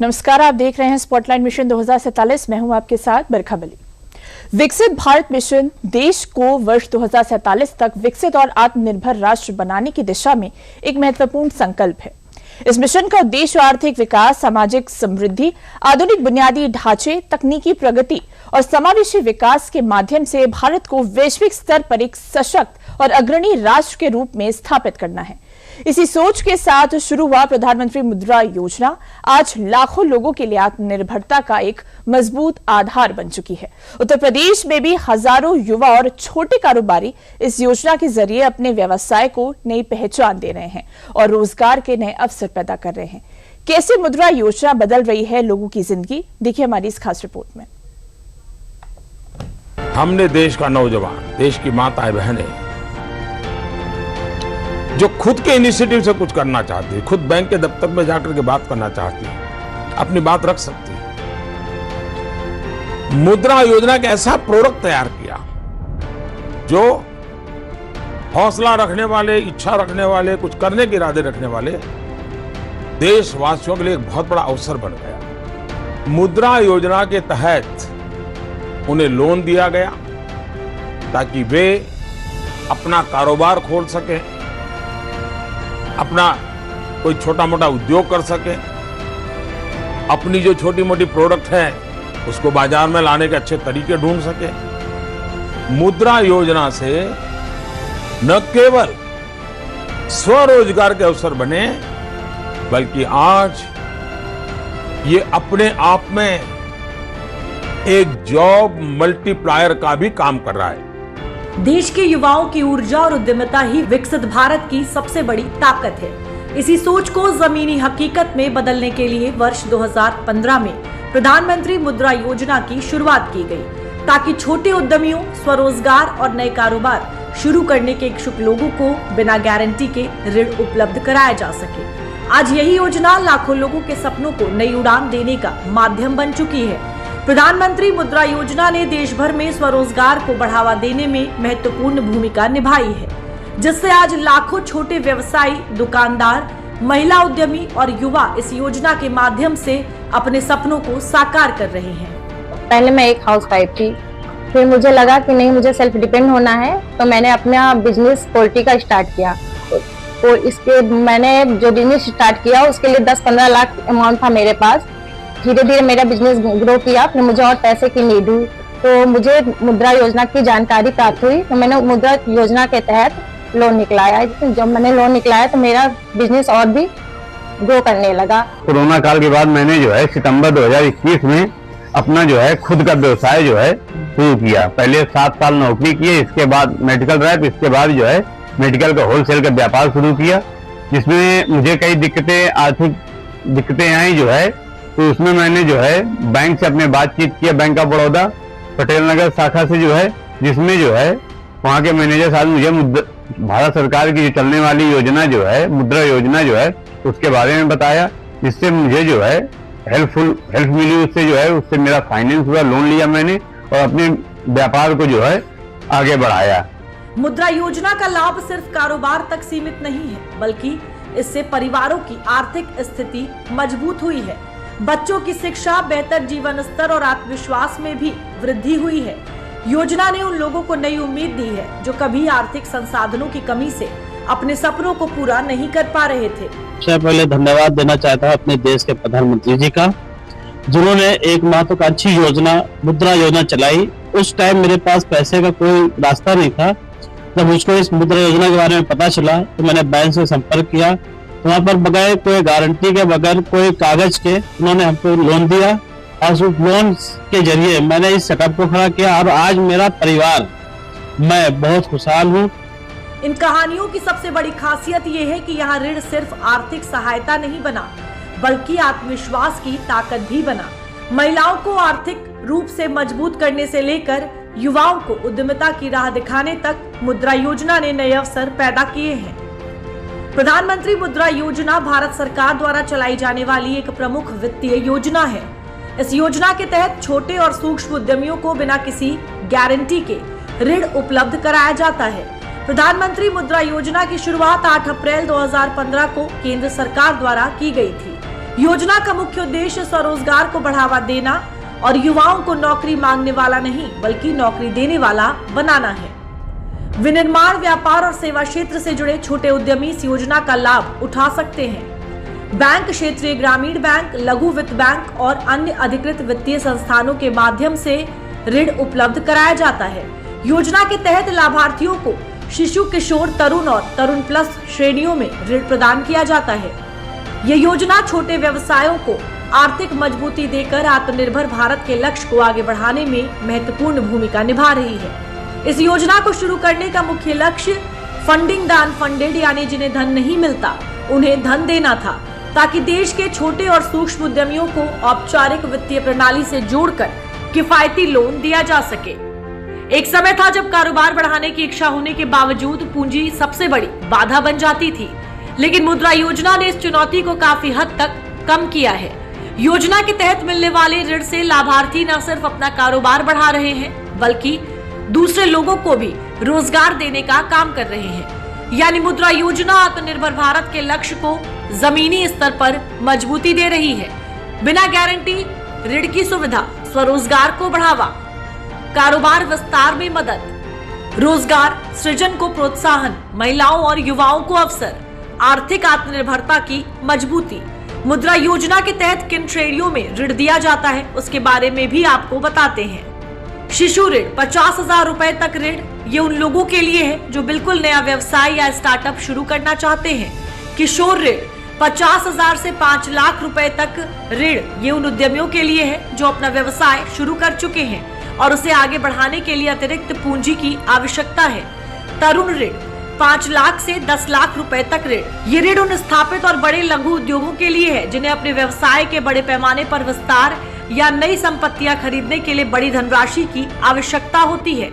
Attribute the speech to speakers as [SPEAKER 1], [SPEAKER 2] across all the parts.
[SPEAKER 1] नमस्कार, आप देख रहे हैं स्पॉटलाइट मिशन 2047। मैं हूं आपके साथ बरखा बली। विकसित भारत मिशन देश को वर्ष 2047 तक विकसित और आत्मनिर्भर राष्ट्र बनाने की दिशा में एक महत्वपूर्ण संकल्प है। इस मिशन का उद्देश्य आर्थिक विकास, सामाजिक समृद्धि, आधुनिक बुनियादी ढांचे, तकनीकी प्रगति और समावेशी विकास के माध्यम से भारत को वैश्विक स्तर पर एक सशक्त और अग्रणी राष्ट्र के रूप में स्थापित करना है। इसी सोच के साथ शुरू हुआ प्रधानमंत्री मुद्रा योजना आज लाखों लोगों के लिए आत्मनिर्भरता का एक मजबूत आधार बन चुकी है। उत्तर प्रदेश में भी हजारों युवा और छोटे कारोबारी इस योजना के जरिए अपने व्यवसाय को नई पहचान दे रहे हैं और रोजगार के नए अवसर पैदा कर रहे हैं। कैसे मुद्रा योजना बदल रही है लोगों की जिंदगी, देखिए हमारी इस खास रिपोर्ट में।
[SPEAKER 2] हमने देश का नौजवान, देश की माताएं बहनें जो खुद के इनिशिएटिव से कुछ करना चाहती है, खुद बैंक के दफ्तर में जाकर के बात करना चाहती है, अपनी बात रख सकती है। मुद्रा योजना का ऐसा प्रोडक्ट तैयार किया जो हौसला रखने वाले, इच्छा रखने वाले, कुछ करने के इरादे रखने वाले देशवासियों के लिए एक बहुत बड़ा अवसर बन गया। मुद्रा योजना के तहत उन्हें लोन दिया गया ताकि वे अपना कारोबार खोल सकें, अपना कोई छोटा मोटा उद्योग कर सके, अपनी जो छोटी मोटी प्रोडक्ट है उसको बाजार में लाने के अच्छे तरीके ढूंढ सके। मुद्रा योजना से न केवल स्वरोजगार के अवसर बने, बल्कि आज ये अपने आप में एक जॉब मल्टीप्लायर का भी काम कर रहा है।
[SPEAKER 3] देश के युवाओं की ऊर्जा और उद्यमिता ही विकसित भारत की सबसे बड़ी ताकत है। इसी सोच को जमीनी हकीकत में बदलने के लिए वर्ष 2015 में प्रधानमंत्री मुद्रा योजना की शुरुआत की गई, ताकि छोटे उद्यमियों, स्वरोजगार और नए कारोबार शुरू करने के इच्छुक लोगों को बिना गारंटी के ऋण उपलब्ध कराया जा सके। आज यही योजना लाखों लोगों के सपनों को नई उड़ान देने का माध्यम बन चुकी है। प्रधानमंत्री मुद्रा योजना ने देश भर में स्वरोजगार को बढ़ावा देने में महत्वपूर्ण भूमिका निभाई है, जिससे आज लाखों छोटे व्यवसायी, दुकानदार, महिला उद्यमी और युवा इस योजना के माध्यम से अपने सपनों को साकार कर रहे हैं।
[SPEAKER 4] पहले मैं एक हाउसवाइफ थी, फिर मुझे लगा कि नहीं, मुझे सेल्फ डिपेंड होना है, तो मैंने अपना बिजनेस पोल्ट्री का स्टार्ट किया। तो इसके मैंने जो बिजनेस स्टार्ट किया उसके लिए 10-15 लाख अमाउंट था मेरे पास। धीरे धीरे मेरा बिजनेस ग्रो किया, फिर मुझे और पैसे की नीड हुई, तो मुझे मुद्रा योजना की जानकारी प्राप्त हुई, तो मैंने मुद्रा योजना के तहत लोन निकलाया। जब मैंने लोन निकलाया तो मेरा बिजनेस और भी ग्रो करने लगा।
[SPEAKER 5] कोरोना काल के बाद मैंने जो है सितंबर 2021 में अपना जो है खुद का व्यवसाय जो है शुरू किया। पहले 7 साल नौकरी किए, इसके बाद मेडिकल रैप, इसके बाद जो है मेडिकल का होलसेल का व्यापार शुरू किया, जिसमें मुझे कई आर्थिक दिक्कतें आई जो है, तो उसमें मैंने जो है बैंक से अपने बातचीत किया, बैंक ऑफ बड़ौदा पटेल नगर शाखा से जो है, जिसमें जो है वहाँ के मैनेजर साहब मुझे भारत सरकार की जो चलने वाली योजना जो है, मुद्रा योजना जो है, उसके बारे में बताया, जिससे मुझे जो है हेल्प मिली। उससे जो है उससे मेरा फाइनेंस हुआ, लोन लिया मैंने और अपने व्यापार को जो है आगे बढ़ाया।
[SPEAKER 3] मुद्रा योजना का लाभ सिर्फ कारोबार तक सीमित नहीं है, बल्कि इससे परिवारों की आर्थिक स्थिति मजबूत हुई है। बच्चों की शिक्षा, बेहतर जीवन स्तर और आत्मविश्वास में भी वृद्धि हुई है। योजना ने उन लोगों को नई उम्मीद दी है जो कभी आर्थिक संसाधनों की कमी से अपने सपनों को पूरा नहीं कर पा रहे थे।
[SPEAKER 6] सबसे पहले धन्यवाद देना चाहता हूँ अपने देश के प्रधानमंत्री जी का, जिन्होंने एक महत्वाकांक्षी योजना मुद्रा योजना चलाई। उस टाइम मेरे पास पैसे का कोई रास्ता नहीं था। जब मुझको इस मुद्रा योजना के बारे में पता चला तो मैंने बैंक से संपर्क किया, वहाँ पर बगैर कोई गारंटी के, बगैर कोई कागज के उन्होंने हमको लोन दिया और उस लोन के जरिए मैंने इस सेटअप को खड़ा किया और आज मेरा परिवार, मैं बहुत खुशहाल हूँ।
[SPEAKER 3] इन कहानियों की सबसे बड़ी खासियत ये है कि यहाँ ऋण सिर्फ आर्थिक सहायता नहीं बना, बल्कि आत्मविश्वास की ताकत भी बना। महिलाओं को आर्थिक रूप से मजबूत करने से लेकर युवाओं को उद्यमिता की राह दिखाने तक मुद्रा योजना ने नए अवसर पैदा किए हैं। प्रधानमंत्री मुद्रा योजना भारत सरकार द्वारा चलाई जाने वाली एक प्रमुख वित्तीय योजना है। इस योजना के तहत छोटे और सूक्ष्म उद्यमियों को बिना किसी गारंटी के ऋण उपलब्ध कराया जाता है। प्रधानमंत्री मुद्रा योजना की शुरुआत 8 अप्रैल 2015 को केंद्र सरकार द्वारा की गई थी। योजना का मुख्य उद्देश्य स्वरोजगार को बढ़ावा देना और युवाओं को नौकरी मांगने वाला नहीं बल्कि नौकरी देने वाला बनाना है। विनिर्माण, व्यापार और सेवा क्षेत्र से जुड़े छोटे उद्यमी इस योजना का लाभ उठा सकते हैं। बैंक, क्षेत्रीय ग्रामीण बैंक, लघु वित्त बैंक और अन्य अधिकृत वित्तीय संस्थानों के माध्यम से ऋण उपलब्ध कराया जाता है। योजना के तहत लाभार्थियों को शिशु, किशोर, तरुण और तरुण प्लस श्रेणियों में ऋण प्रदान किया जाता है। ये योजना छोटे व्यवसायों को आर्थिक मजबूती देकर आत्मनिर्भर भारत के लक्ष्य को आगे बढ़ाने में महत्वपूर्ण भूमिका निभा रही है। इस योजना को शुरू करने का मुख्य लक्ष्य फंडिंग द अनफंडेड यानी जिन्हें धन नहीं मिलता उन्हें धन देना था, ताकि देश के छोटे और सूक्ष्म उद्यमियों को औपचारिक वित्तीय प्रणाली से जोड़कर किफायती लोन दिया जा सके। एक समय था जब कारोबार बढ़ाने की इच्छा होने के बावजूद पूंजी सबसे बड़ी बाधा बन जाती थी, लेकिन मुद्रा योजना ने इस चुनौती को काफी हद तक कम किया है। योजना के तहत मिलने वाले ऋण से लाभार्थी न सिर्फ अपना कारोबार बढ़ा रहे हैं बल्कि दूसरे लोगों को भी रोजगार देने का काम कर रहे हैं। यानी मुद्रा योजना आत्मनिर्भर भारत के लक्ष्य को जमीनी स्तर पर मजबूती दे रही है। बिना गारंटी ऋण की सुविधा, स्वरोजगार को बढ़ावा, कारोबार विस्तार में मदद, रोजगार सृजन को प्रोत्साहन, महिलाओं और युवाओं को अवसर, आर्थिक आत्मनिर्भरता की मजबूती। मुद्रा योजना के तहत किन श्रेणियों में ऋण दिया जाता है उसके बारे में भी आपको बताते हैं। शिशु ऋण 50,000 रुपए तक ऋण, ये उन लोगों के लिए है जो बिल्कुल नया व्यवसाय या स्टार्टअप शुरू करना चाहते हैं। किशोर ऋण 50,000 से 5 लाख रुपए तक ऋण, ये उन उद्यमियों के लिए है जो अपना व्यवसाय शुरू कर चुके हैं और उसे आगे बढ़ाने के लिए अतिरिक्त पूंजी की आवश्यकता है। तरुण ऋण 5 लाख से 10 लाख रुपए तक ऋण, ये ऋण उन स्थापित और बड़े लघु उद्योगों के लिए है जिन्हें अपने व्यवसाय के बड़े पैमाने पर विस्तार या नई संपत्तियां खरीदने के लिए बड़ी धनराशि की आवश्यकता होती है।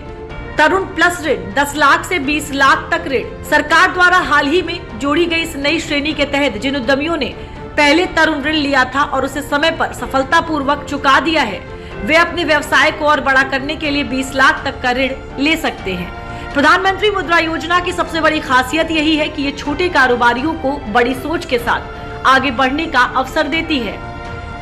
[SPEAKER 3] तरुण प्लस ऋण 10 लाख से 20 लाख तक ऋण, सरकार द्वारा हाल ही में जोड़ी गई इस नई श्रेणी के तहत जिन उद्यमियों ने पहले तरुण ऋण लिया था और उसे समय पर सफलतापूर्वक चुका दिया है, वे अपने व्यवसाय को और बड़ा करने के लिए 20 लाख तक का ऋण ले सकते हैं। प्रधानमंत्री मुद्रा योजना की सबसे बड़ी खासियत यही है कि ये छोटे कारोबारियों को बड़ी सोच के साथ आगे बढ़ने का अवसर देती है।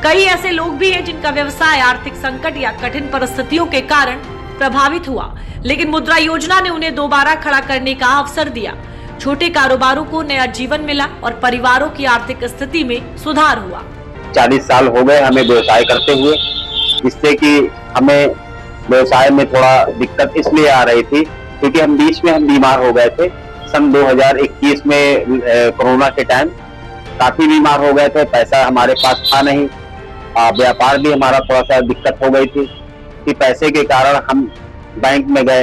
[SPEAKER 3] कई ऐसे लोग भी हैं जिनका व्यवसाय आर्थिक संकट या कठिन परिस्थितियों के कारण प्रभावित हुआ, लेकिन मुद्रा योजना ने उन्हें दोबारा खड़ा करने का अवसर दिया। छोटे कारोबारों को नया जीवन मिला और परिवारों की आर्थिक स्थिति में सुधार हुआ।
[SPEAKER 5] 40 साल हो गए हमें व्यवसाय करते हुए, जिससे कि हमें व्यवसाय में थोड़ा दिक्कत इसलिए आ रही थी क्योंकि हम बीच में बीमार हो गए थे। सन 2021 में कोरोना के टाइम काफी बीमार हो गए थे, पैसा हमारे पास था नहीं, व्यापार भी हमारा थोड़ा सा दिक्कत हो गई थी कि पैसे के कारण हम बैंक में गए,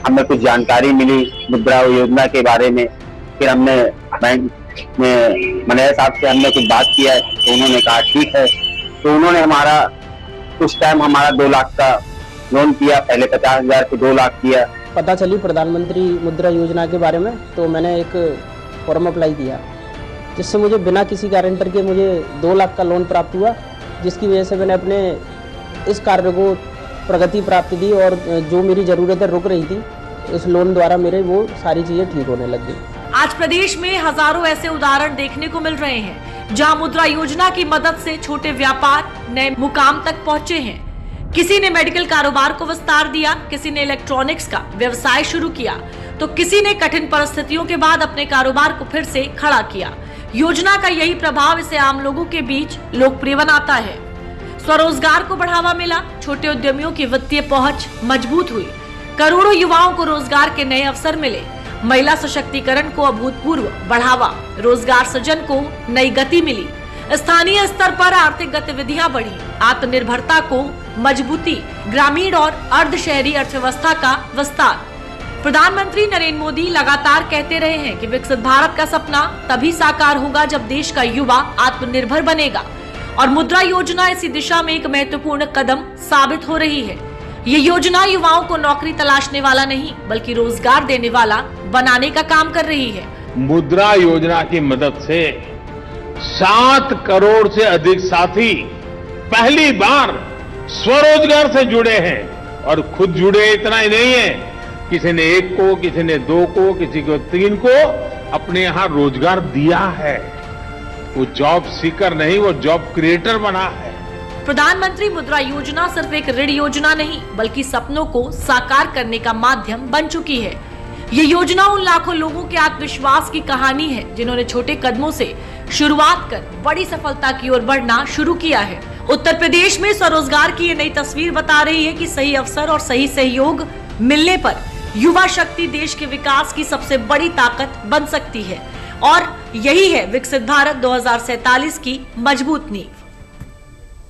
[SPEAKER 5] हमें कुछ जानकारी मिली मुद्रा योजना के बारे में। फिर हमने बैंक में मैनेजर साहब से हमने कुछ बात किया तो उन्होंने कहा ठीक है, तो उन्होंने हमारा कुछ टाइम हमारा 2 लाख का लोन किया, पहले 50,000 से 2 लाख किया।
[SPEAKER 7] पता चली प्रधानमंत्री मुद्रा योजना के बारे में तो मैंने एक फॉर्म अप्लाई किया, जिससे मुझे बिना किसी गारंटर के मुझे 2 लाख का लोन प्राप्त हुआ, जिसकी वजह से मैंने अपने इस कार्य को प्रगति प्राप्त दी और जो मेरी ज़रूरतें रुक रही थी इस लोन द्वारा मेरे वो सारी चीज़ें ठीक होने लग गई।
[SPEAKER 3] आज प्रदेश में हजारों ऐसे उदाहरण देखने को मिल रहे हैं जहां मुद्रा योजना की मदद से छोटे व्यापार नए मुकाम तक पहुंचे हैं। किसी ने मेडिकल कारोबार को विस्तार दिया, किसी ने इलेक्ट्रॉनिक्स का व्यवसाय शुरू किया, तो किसी ने कठिन परिस्थितियों के बाद अपने कारोबार को फिर से खड़ा किया। योजना का यही प्रभाव इसे आम लोगों के बीच लोकप्रिय बनाता है। स्वरोजगार को बढ़ावा मिला, छोटे उद्यमियों की वित्तीय पहुंच मजबूत हुई, करोड़ों युवाओं को रोजगार के नए अवसर मिले, महिला सशक्तिकरण को अभूतपूर्व बढ़ावा, रोजगार सृजन को नई गति मिली, स्थानीय स्तर पर आर्थिक गतिविधियां बढ़ी, आत्मनिर्भरता को मजबूती, ग्रामीण और अर्ध शहरी अर्थव्यवस्था का विस्तार। प्रधानमंत्री नरेंद्र मोदी लगातार कहते रहे हैं कि विकसित भारत का सपना तभी साकार होगा जब देश का युवा आत्मनिर्भर बनेगा, और मुद्रा योजना इसी दिशा में एक महत्वपूर्ण कदम साबित हो रही है। ये योजना युवाओं को नौकरी तलाशने वाला नहीं बल्कि रोजगार देने वाला बनाने का काम कर रही है।
[SPEAKER 2] मुद्रा योजना की मदद से 7 करोड़ से अधिक साथी पहली बार स्वरोजगार से जुड़े हैं, और खुद जुड़े इतना ही नहीं है, किसी ने 1 को, किसी ने 2 को, किसी को 3 को अपने यहाँ रोजगार दिया है। वो जॉब सीकर नहीं, वो जॉब क्रिएटर बना है।
[SPEAKER 3] प्रधानमंत्री मुद्रा योजना सिर्फ एक ऋण योजना नहीं बल्कि सपनों को साकार करने का माध्यम बन चुकी है। ये योजना उन लाखों लोगों के आत्मविश्वास की कहानी है जिन्होंने छोटे कदमों से शुरुआत कर बड़ी सफलता की ओर बढ़ना शुरू किया है। उत्तर प्रदेश में स्वरोजगार की ये नई तस्वीर बता रही है कि सही अवसर और सही सहयोग मिलने पर युवा शक्ति देश के विकास की सबसे बड़ी ताकत बन सकती है और यही है विकसित भारत 2047 की मजबूत नींव।